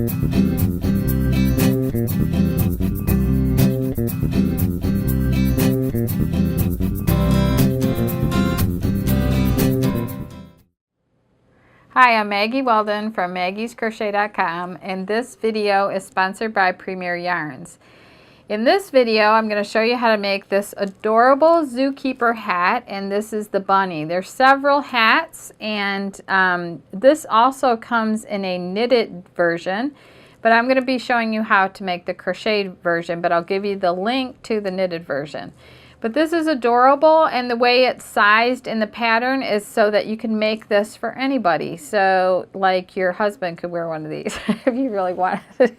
Hi, I'm Maggie Weldon from maggiescrochet.com, and this video is sponsored by Premier Yarns. In this video, I'm going to show you how to make this adorable Zookeeper hat, and this is the bunny. There's several hats, and this also comes in a knitted version, but I'm going to be showing you how to make the crocheted version, but I'll give you the link to the knitted version. But this is adorable, and the way it's sized in the pattern is so that you can make this for anybody. So like your husband could wear one of these if you really wanted.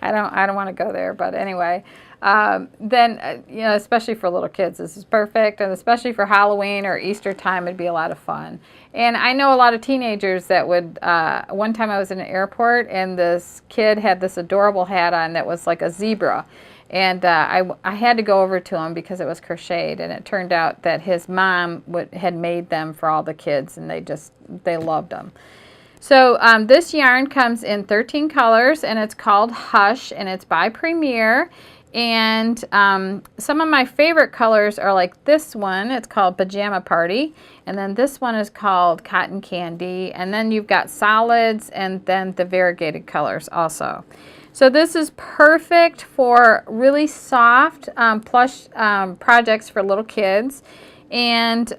I don't want to go there, but anyway. Then you know, especially for little kids, this is perfect, and especially for Halloween or Easter time, it'd be a lot of fun. And I know a lot of teenagers that would, one time I was in an airport and this kid had this adorable hat on that was like a zebra. And I had to go over to him because it was crocheted, and it turned out that his mom had made them for all the kids, and they loved them. So this yarn comes in 13 colors, and it's called Hush, and it's by Premier. And some of my favorite colors are like this one. It's called Pajama Party, and then this one is called Cotton Candy, and then you've got solids, and then the variegated colors also. So this is perfect for really soft plush projects for little kids, and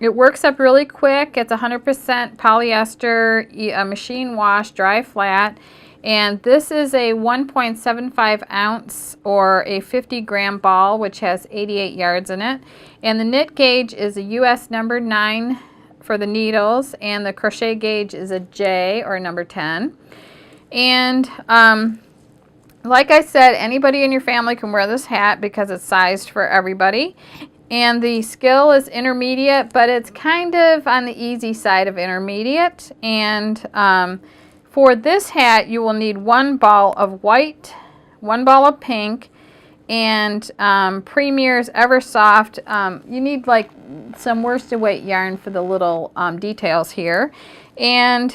it works up really quick. It's 100% polyester, machine wash, dry flat, and this is a 1.75 ounce or a 50-gram ball, which has 88 yards in it, and the knit gauge is a US number 9 for the needles, and the crochet gauge is a J or number 10. And like I said, anybody in your family can wear this hat because it's sized for everybody. And the skill is intermediate, but it's kind of on the easy side of intermediate. And for this hat, you will need one ball of white, one ball of pink, and Premier's Eversoft. You need like some worsted weight yarn for the little details here. And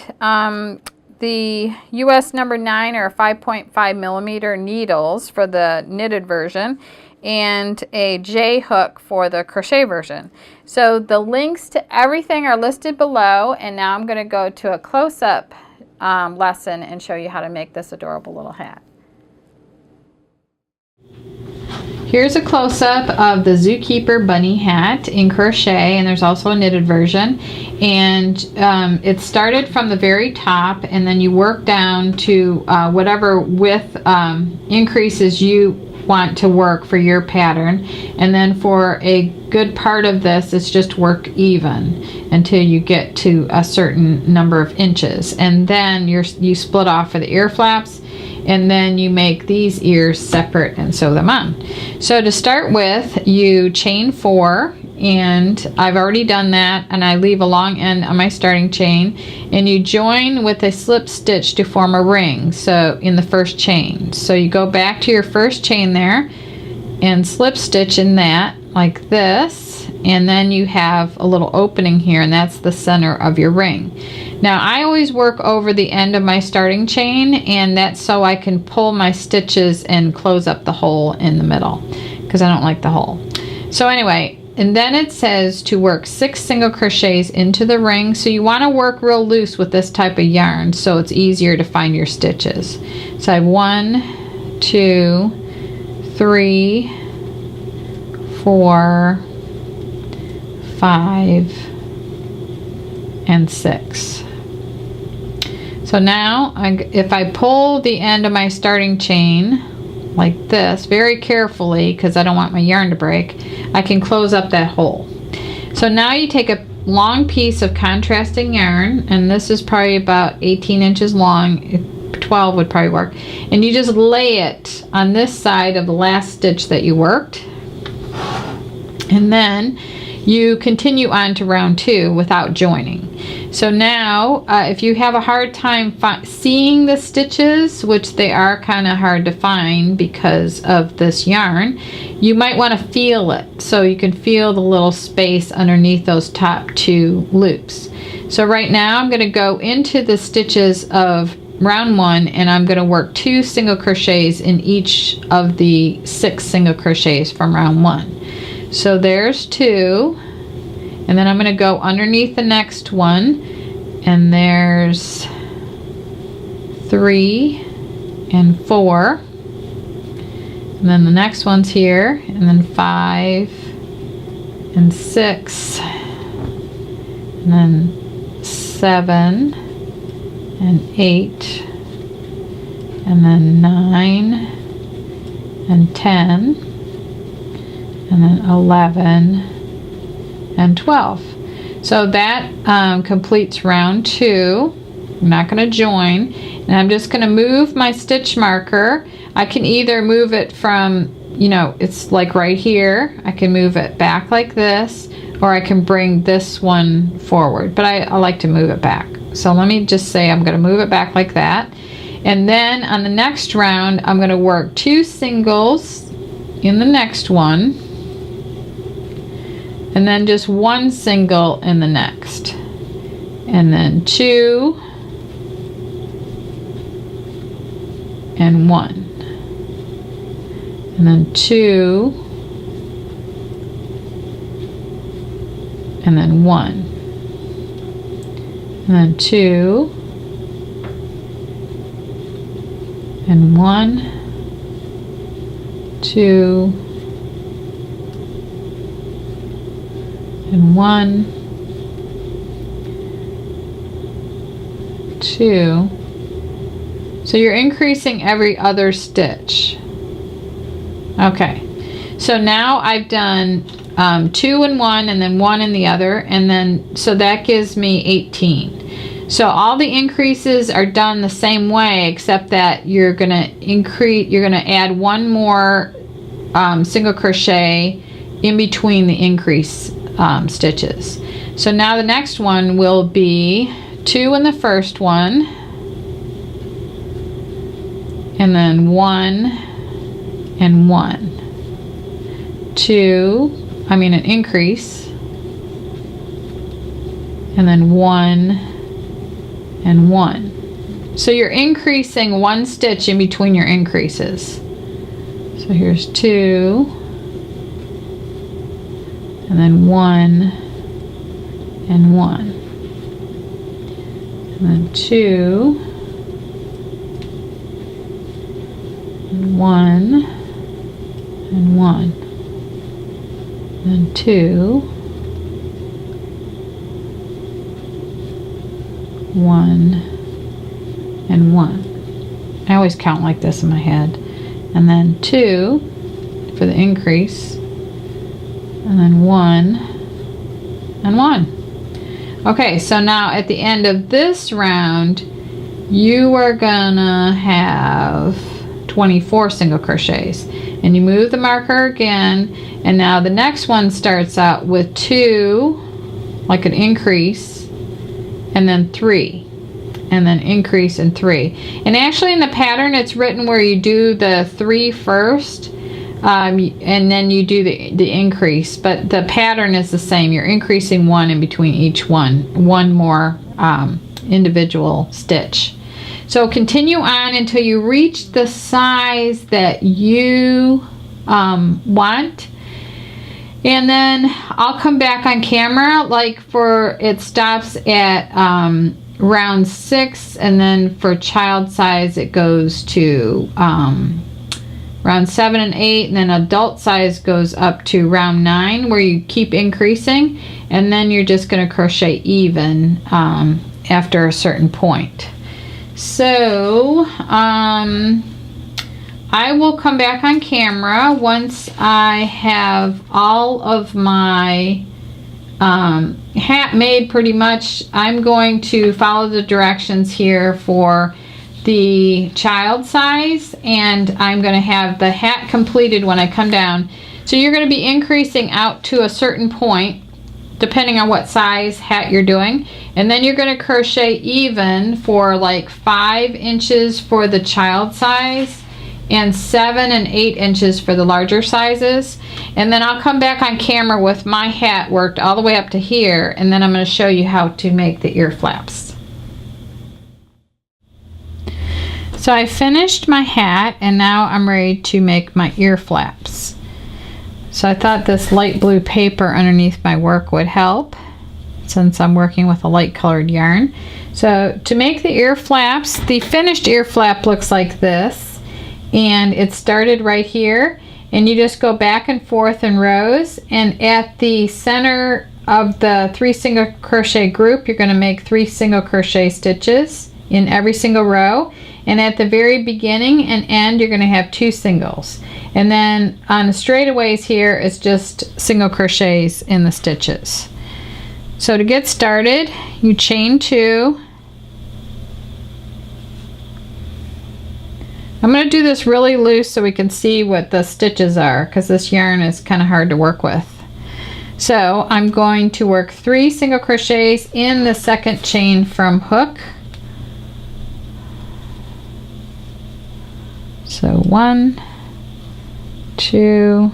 the US number 9 or 5.5 millimeter needles for the knitted version, and a J hook for the crochet version. So the links to everything are listed below, and now I'm going to go to a close-up lesson and show you how to make this adorable little hat. Here's a close-up of the Zookeeper bunny hat in crochet, and there's also a knitted version. And it started from the very top, and then you work down to whatever width increases you want to work for your pattern. And then for a good part of this, it's just work even until you get to a certain number of inches. And then you split off for the ear flaps, and then you make these ears separate and sew them on. So to start with, you chain 4, and I've already done that, and I leave a long end on my starting chain, and you join with a slip stitch to form a ring, so in the first chain. So you go back to your first chain there and slip stitch in that like this, and then you have a little opening here, and that's the center of your ring. Now I always work over the end of my starting chain, and that's so I can pull my stitches and close up the hole in the middle because I don't like the hole. So anyway, and then it says to work 6 single crochets into the ring. So you want to work real loose with this type of yarn so it's easier to find your stitches. So I have 1, 2, 3, 4, 5, and 6. So now if I pull the end of my starting chain like this very carefully, because I don't want my yarn to break, I can close up that hole. So now you take a long piece of contrasting yarn, and this is probably about 18 inches long, 12 would probably work, and you just lay it on this side of the last stitch that you worked, and then you continue on to round 2 without joining. So now if you have a hard time seeing the stitches, which they are kind of hard to find because of this yarn, you might want to feel it, so you can feel the little space underneath those top 2 loops. So right now I'm going to go into the stitches of round 1, and I'm going to work 2 single crochets in each of the 6 single crochets from round 1. So there's 2, and then I'm going to go underneath the next one, and there's 3 and 4, and then the next one's here, and then 5 and 6, and then 7 and 8, and then 9 and 10, and then 11 and 12. So that completes round 2. I'm not going to join, and I'm just going to move my stitch marker. I can either move it from, you know, it's like right here. I can move it back like this, or I can bring this one forward, but I like to move it back. So let me just say I'm going to move it back like that. And then on the next round, I'm going to work 2 singles in the next one, and then just 1 single in the next, and then 2 and 1, and then 2 and then 1, and then 2 and 1, 2 and 1, 2. So you're increasing every other stitch. Okay, so now I've done 2 in one, and then 1 in the other, and then so that gives me 18. So all the increases are done the same way, except that you're gonna add 1 more single crochet in between the increase stitches. So now the next one will be 2 in the first one, and then 1 and 1, 2, an increase, and then 1 and 1. So you're increasing 1 stitch in between your increases. So here's 2, and then 1 and 1, and then 2 and 1 and 1, and then 2, 1 and 1. I always count like this in my head. And then 2 for the increase, and then 1 and 1. Okay, so now at the end of this round, you are gonna have 24 single crochets, and you move the marker again, and now the next one starts out with 2, like an increase, and then 3, and then increase and 3. And actually in the pattern it's written where you do the 3 first, and then you do the increase, but the pattern is the same. You're increasing 1 in between each one more individual stitch. So continue on until you reach the size that you want, and then I'll come back on camera, like it stops at round 6, and then for child size it goes to round 7 and 8, and then adult size goes up to round 9, where you keep increasing, and then you're just going to crochet even after a certain point. So I will come back on camera once I have all of my hat made pretty much. I'm going to follow the directions here for the child size, and I'm going to have the hat completed when I come down. So you're going to be increasing out to a certain point depending on what size hat you're doing, and then you're going to crochet even for like 5 inches for the child size and 7 and 8 inches for the larger sizes. And then I'll come back on camera with my hat worked all the way up to here, and then I'm going to show you how to make the ear flaps. So I finished my hat, and now I'm ready to make my ear flaps. So I thought this light blue paper underneath my work would help, since I'm working with a light colored yarn. So to make the ear flaps, the finished ear flap looks like this, and it started right here, and you just go back and forth in rows, and at the center of the 3 single crochet group, you're going to make 3 single crochet stitches in every single row, and at the very beginning and end you're going to have 2 singles, and then on the straightaways here it's just single crochets in the stitches. So to get started, you chain 2. I'm going to do this really loose so we can see what the stitches are, because this yarn is kind of hard to work with. So I'm going to work 3 single crochets in the second chain from hook. So 1, 2,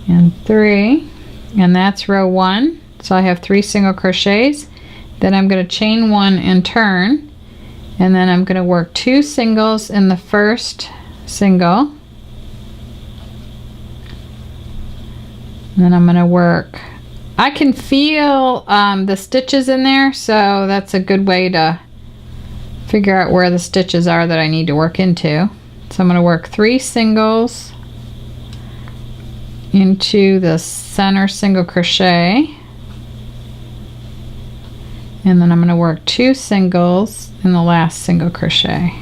and 3, and that's row 1. So I have 3 single crochets. Then I'm going to chain 1 and turn, and then I'm going to work 2 singles in the first single, and then I'm going to work, I can feel the stitches in there, so that's a good way to figure out where the stitches are that I need to work into. So I'm going to work 3 singles into the center single crochet, and then I'm going to work 2 singles in the last single crochet.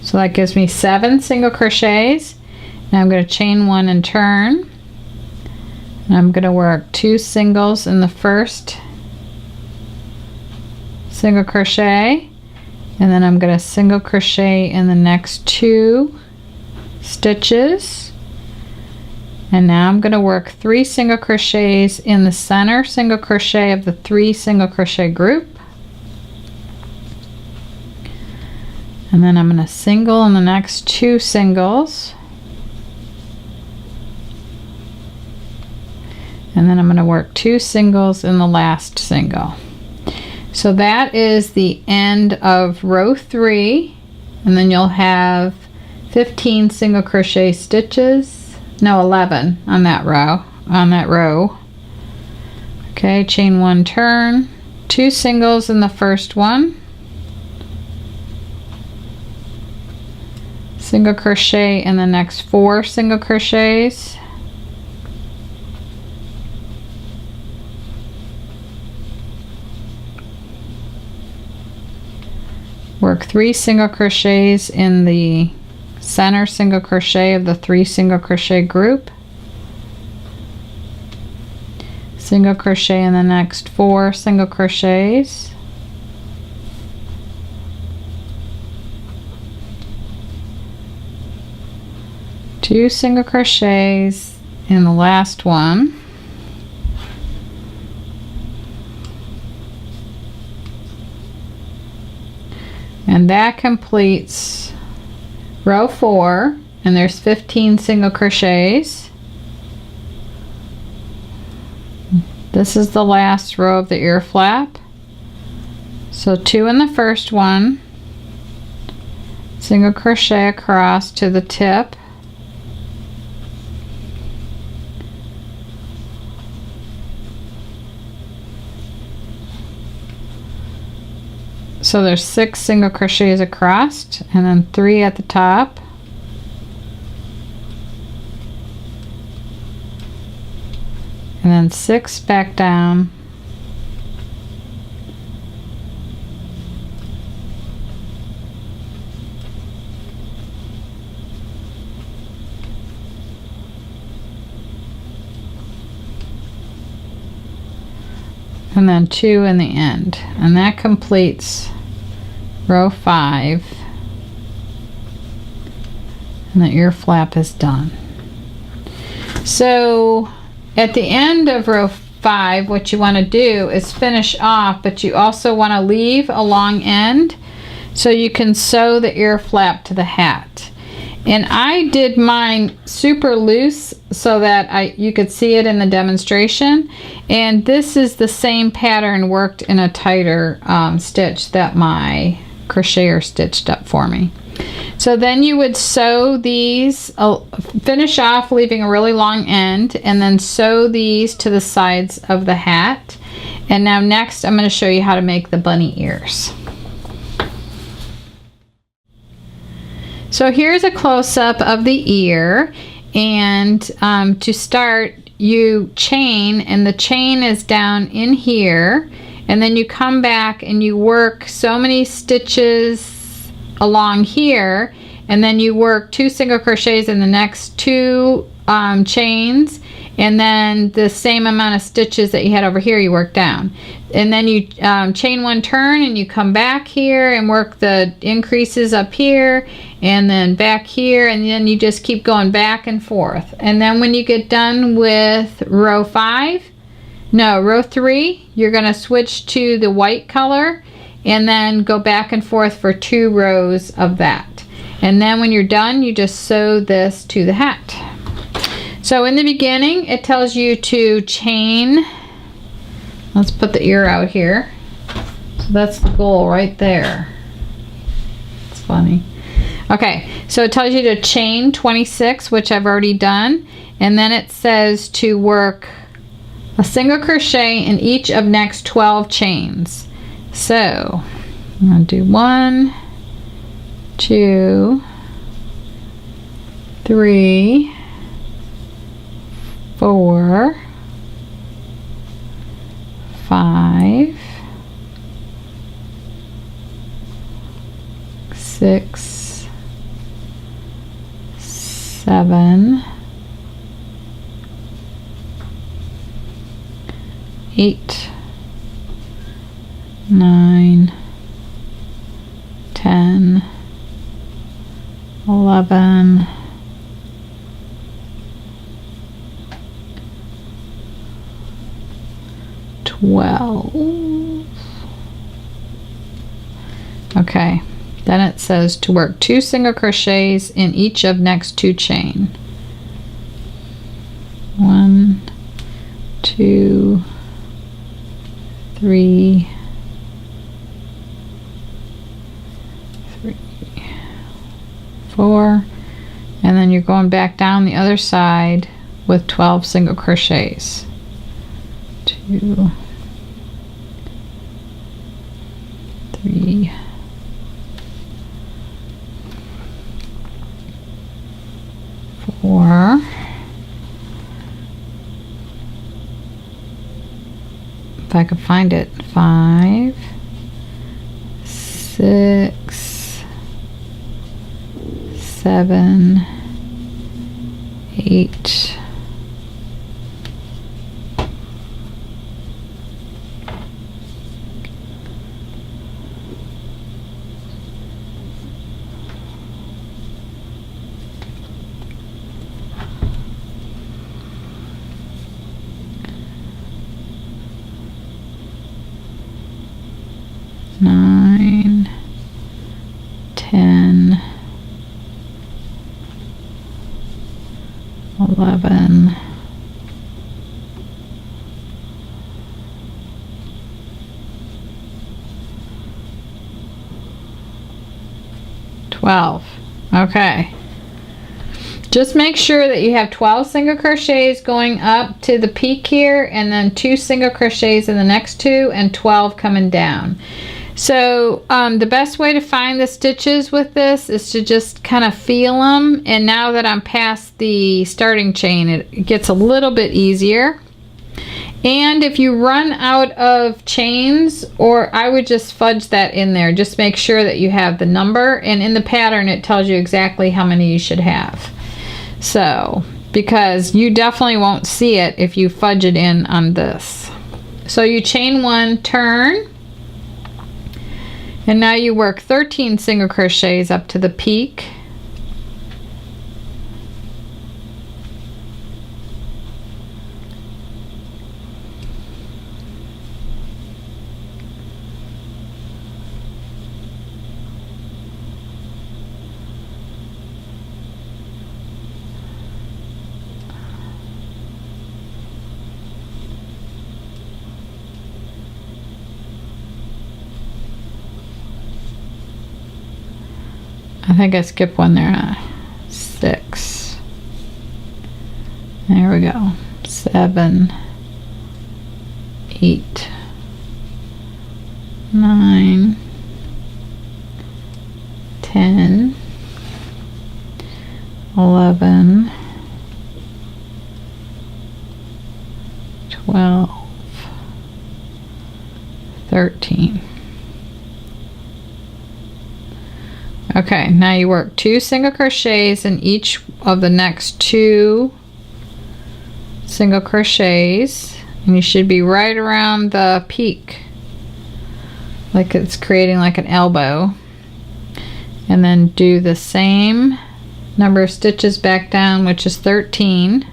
So that gives me 7 single crochets. Now I'm going to chain 1 and turn, and I'm going to work 2 singles in the first single crochet, and then I'm going to single crochet in the next 2 stitches, and now I'm going to work 3 single crochets in the center single crochet of the 3 single crochet group, and then I'm going to single in the next 2 singles, and then I'm going to work 2 singles in the last single. So that is the end of row 3, and then you'll have 15 single crochet stitches, no, 11 on that row. Okay, chain 1, turn, 2 singles in the first one, single crochet in the next 4 single crochets, work 3 single crochets in the center single crochet of the 3 single crochet group, single crochet in the next 4 single crochets, two single crochets in the last one, and that completes row 4, and there's 15 single crochets. This is the last row of the ear flap. So 2 in the first one, single crochet across to the tip, so there's 6 single crochets across, and then 3 at the top, and then 6 back down, and then 2 in the end, and that completes row 5, and the ear flap is done. So at the end of row 5, what you want to do is finish off, but you also want to leave a long end so you can sew the ear flap to the hat. And I did mine super loose so that you could see it in the demonstration. And this is the same pattern worked in a tighter stitch that my crocheter stitched up for me. So then you would sew these, finish off leaving a really long end, and then sew these to the sides of the hat. And now next I'm going to show you how to make the bunny ears. So here's a close-up of the ear, and to start you chain, and the chain is down in here, and then you come back and you work so many stitches along here, and then you work 2 single crochets in the next 2 chains, and then the same amount of stitches that you had over here you work down, and then you chain 1 turn and you come back here and work the increases up here and then back here, and then you just keep going back and forth. And then when you get done with row 3, you're going to switch to the white color and then go back and forth for 2 rows of that. And then when you're done, you just sew this to the hat. So in the beginning, it tells you to chain. Let's put the ear out here. So that's the goal right there. It's funny. Okay, so it tells you to chain 26, which I've already done. And then it says to work a single crochet in each of next 12 chains. So I'm going to do 1, 2, 3, 4, 5, 6, 7, 8, 9, 10, 11, 12. Okay, then it says to work 2 single crochets in each of next 2 chain. 1, 2, 3, 4, and then you're going back down the other side with 12 single crochets. 2, 3, 4, 5, if I could find it, 5, 6, 7, 8, 9, 10, 11, 12. Okay. Just make sure that you have 12 single crochets going up to the peak here, and then 2 single crochets in the next 2, and 12 coming down. So the best way to find the stitches with this is to just kind of feel them, and now that I'm past the starting chain, it gets a little bit easier. And if you run out of chains, or I would just fudge that in there, just make sure that you have the number, and in the pattern it tells you exactly how many you should have. So, because you definitely won't see it if you fudge it in on this. So you chain 1, turn, and now you work 13 single crochets up to the peak. I think I skipped one there. 6. There we go. 7, 8, 9, 10, 11, 12, 13. Okay, now you work 2 single crochets in each of the next 2 single crochets, and you should be right around the peak, like it's creating like an elbow, and then do the same number of stitches back down, which is 13.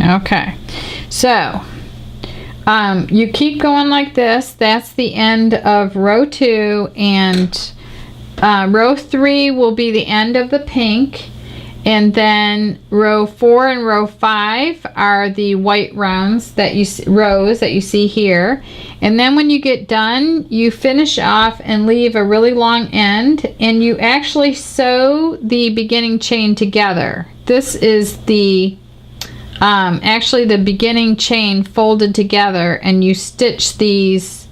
Okay, so you keep going like this. That's the end of row 2, and row 3 will be the end of the pink, and then row 4 and row 5 are the white rows that you see here. And then when you get done, you finish off and leave a really long end, and you actually sew the beginning chain together. This is the actually the beginning chain folded together, and you stitch these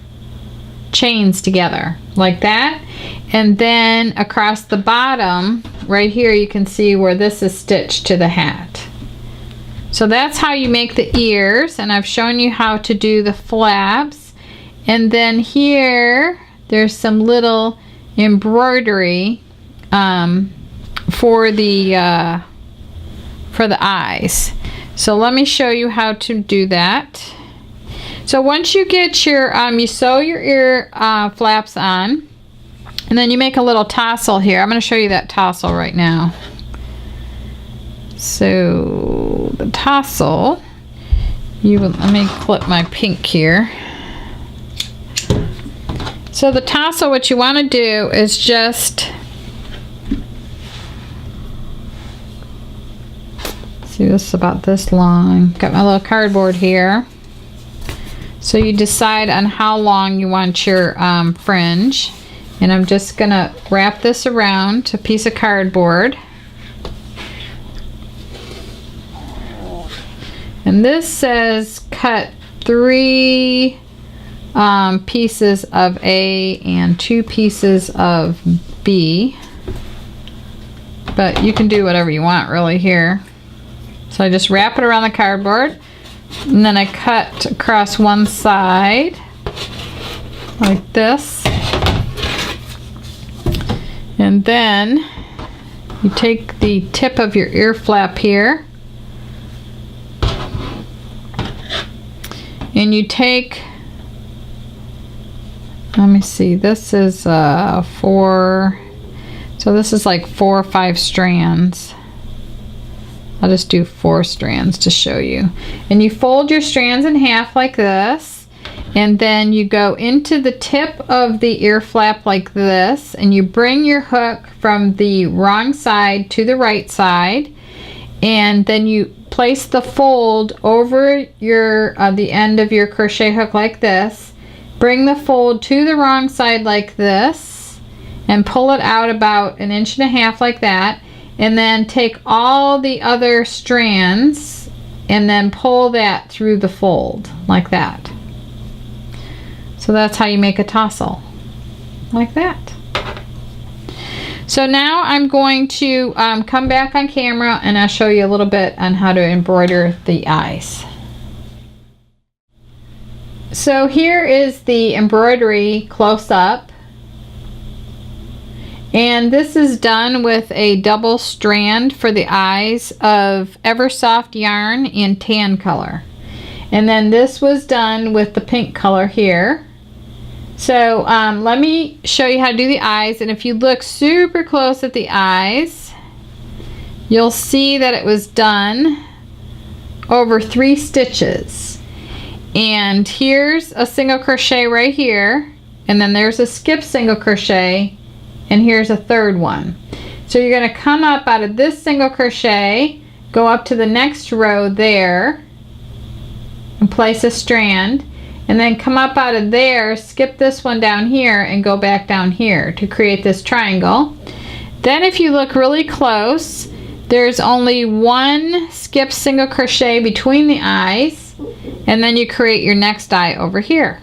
chains together like that. And then across the bottom right here, you can see where this is stitched to the hat. So that's how you make the ears, and I've shown you how to do the flaps. And then here there's some little embroidery for the eyes. So let me show you how to do that. So once you get your you sew your ear flaps on, and then you make a little tassel here. I'm going to show you that tassel right now. So the tassel, let me clip my pink here. So the tassel, what you want to do is just see, this is about this long. Got my little cardboard here. So you decide on how long you want your fringe, and I'm just gonna wrap this around a piece of cardboard. And this says cut 3 pieces of A and 2 pieces of B, but you can do whatever you want really here. So I just wrap it around the cardboard, and then I cut across one side like this, and then you take the tip of your ear flap here, and you take, let me see, this is 4, so this is like 4 or 5 strands. I'll just do 4 strands to show you. And you fold your strands in half like this, and then you go into the tip of the ear flap like this, and you bring your hook from the wrong side to the right side, and then you place the fold over your the end of your crochet hook like this. Bring the fold to the wrong side like this, and pull it out about 1.5 inches like that. And then take all the other strands and then pull that through the fold like that. So that's how you make a tassel, like that. So now I'm going to come back on camera, and I'll show you a little bit on how to embroider the eyes. So here is the embroidery close up. And this is done with a double strand for the eyes of Eversoft yarn in tan color. And then this was done with the pink color here. So let me show you how to do the eyes. And if you look super close at the eyes, you'll see that it was done over 3 stitches. And here's a single crochet right here. And then there's a skip single crochet. And here's a third one. So you're going to come up out of this single crochet, go up to the next row there, and place a strand, and then come up out of there, skip this one down here, and go back down here to create this triangle. Then if you look really close, there's only 1 skip single crochet between the eyes, and then you create your next eye over here.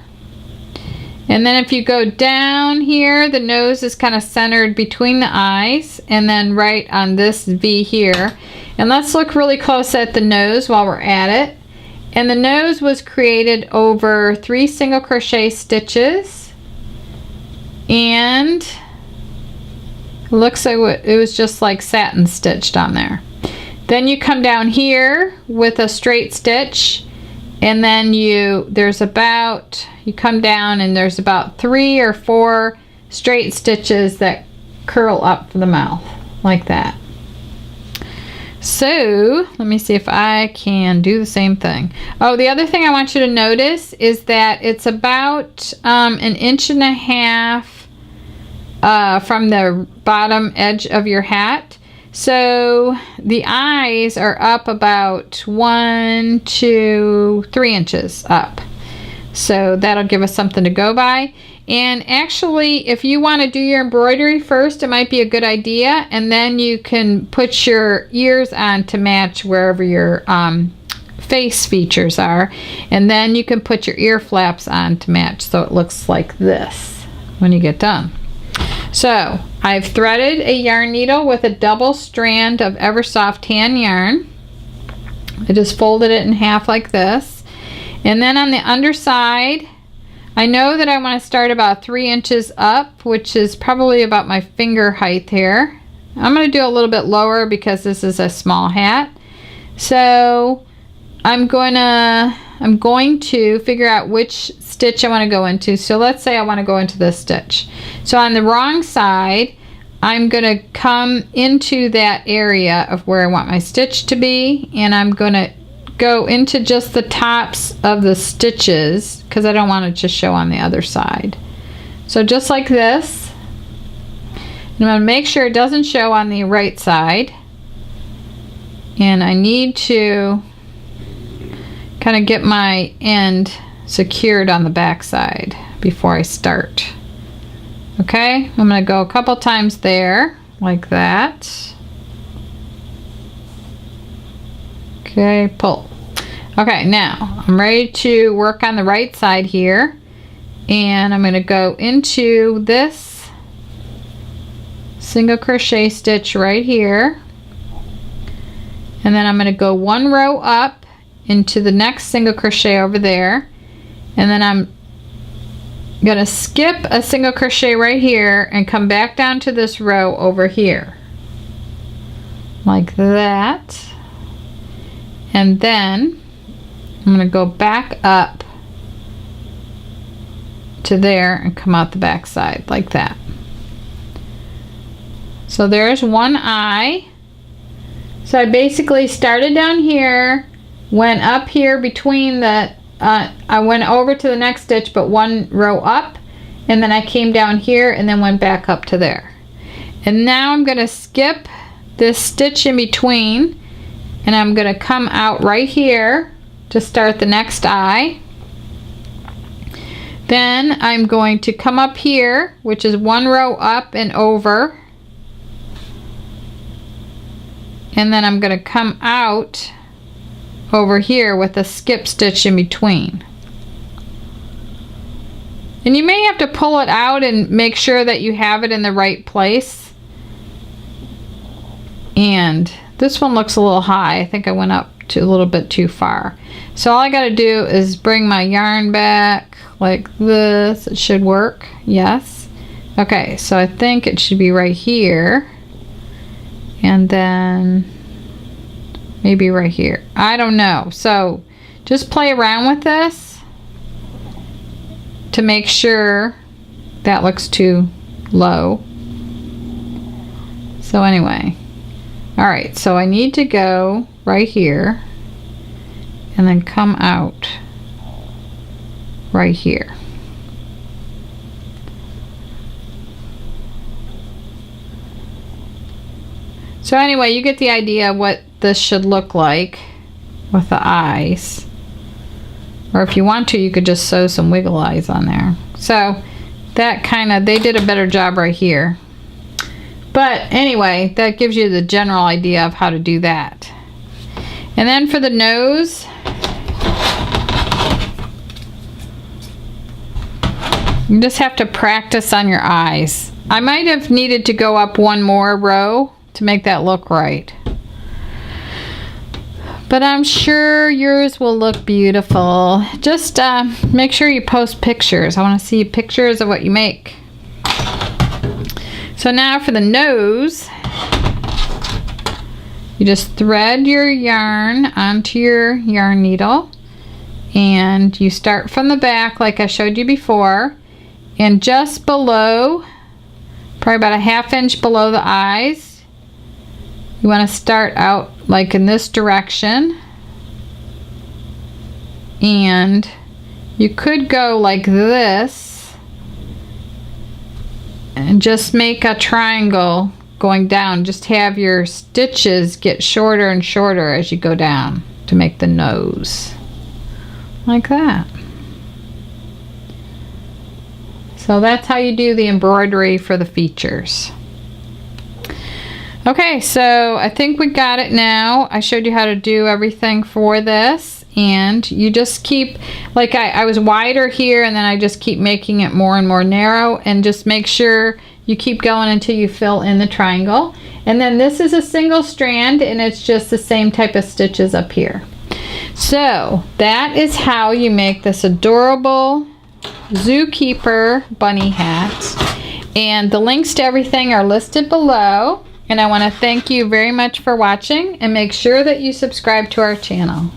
And then if you go down here, the nose is kind of centered between the eyes, and then right on this V here. And let's look really close at the nose while we're at it. And the nose was created over 3 single crochet stitches, and it looks like it was just like satin stitched on there. Then you come down here with a straight stitch, and then you come down and there's about 3 or 4 straight stitches that curl up for the mouth like that. So let me see if I can do the same thing. Oh, the other thing I want you to notice is that it's about 1.5 inches from the bottom edge of your hat. So the eyes are up about 1, 2, 3 inches up. So that'll give us something to go by. And actually, if you want to do your embroidery first, it might be a good idea. And then you can put your ears on to match wherever your face features are. And then you can put your ear flaps on to match, so it looks like this when you get done. So I've threaded a yarn needle with a double strand of Eversoft tan yarn. I just folded it in half like this. And then on the underside, I know that I want to start about 3 inches up, which is probably about my finger height here. I'm going to do a little bit lower because this is a small hat. So I'm going to figure out which stitch I want to go into. So let's say I want to go into this stitch. So on the wrong side, I'm going to come into that area of where I want my stitch to be, and I'm going to go into just the tops of the stitches because I don't want it to show on the other side. So just like this. And I'm going to make sure it doesn't show on the right side. And I need to kind of get my end secured on the back side before I start. Okay, I'm going to go a couple times there like that. Okay, pull. Okay, now I'm ready to work on the right side here, and I'm going to go into this single crochet stitch right here, and then I'm going to go 1 row up into the next single crochet over there, and then I'm going to skip a single crochet right here and come back down to this row over here like that. And then I'm going to go back up to there and come out the back side like that. So there's one eye. So I basically started down here, went up here between the, I went over to the next stitch but 1 row up, and then I came down here and then went back up to there. And now I'm going to skip this stitch in between, and I'm going to come out right here to start the next eye. Then I'm going to come up here, which is 1 row up and over, and then I'm going to come out over here with a skip stitch in between. And you may have to pull it out and make sure that you have it in the right place. And this one looks a little high. I think I went up to a little bit too far. So all I got to do is bring my yarn back like this. It should work. Yes. Okay, so I think it should be right here, and then maybe right here. I don't know. So just play around with this to make sure that looks too low. So anyway, all right, so I need to go right here and then come out right here. So anyway, you get the idea of what this should look like with the eyes. Or if you want to, you could just sew some wiggle eyes on there. So that kind of, they did a better job right here. But anyway, that gives you the general idea of how to do that. And then for the nose, you just have to practice on your eyes. I might have needed to go up one more row to make that look right. But I'm sure yours will look beautiful. Just make sure you post pictures. I want to see pictures of what you make. So now for the nose, you just thread your yarn onto your yarn needle, and you start from the back like I showed you before, and just below, probably about a 1/2 inch below the eyes, you want to start out like in this direction, and you could go like this and just make a triangle going down. Just have your stitches get shorter and shorter as you go down to make the nose like that. So that's how you do the embroidery for the features. Okay, so I think we got it now. I showed you how to do everything for this, and you just keep, like I was wider here, and then I just keep making it more and more narrow, and just make sure you keep going until you fill in the triangle. And then this is a single strand, and it's just the same type of stitches up here. So that is how you make this adorable Zookeeper bunny hat, and the links to everything are listed below. And I want to thank you very much for watching, and make sure that you subscribe to our channel.